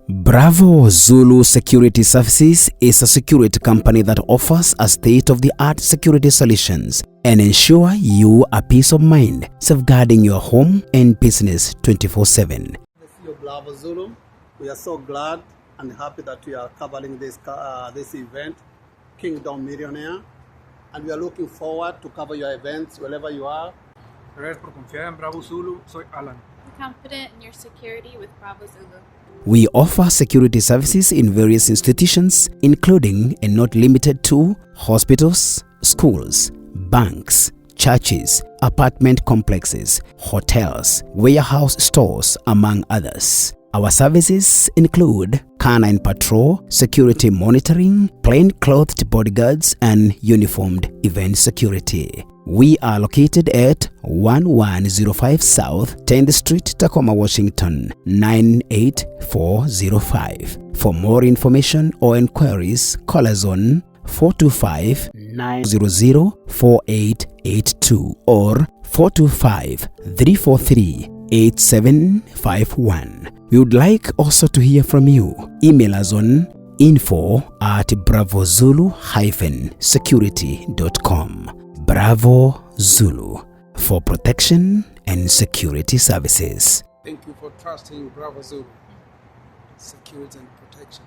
Bravo Zulu Security Services is a security company that offers a state-of-the-art security solutions and ensure you a peace of mind, safeguarding your home and business 24/7. Bravo Zulu, we are so glad and happy that we are covering this event, Kingdom Millionaire, and we are looking forward to cover your events wherever you are. Gracias por confiar en Bravo Zulu. Soy Alan. I'm confident in your security with Bravo Zulu. We offer security services in various institutions, including and not limited to hospitals, schools, banks, churches, apartment complexes, hotels, warehouse stores, among others. Our services include canine patrol, security monitoring, plain-clothed bodyguards, and uniformed event security. We are located at 1105 South 10th Street, Tacoma, Washington, 98405. For more information or inquiries, call us on 425-900-4882 or 425-343-8751. We would like also to hear from you. Email us on info@bravozulu-security.com. Bravo Zulu, for protection and security services. Thank you for trusting Bravo Zulu. Security and protection.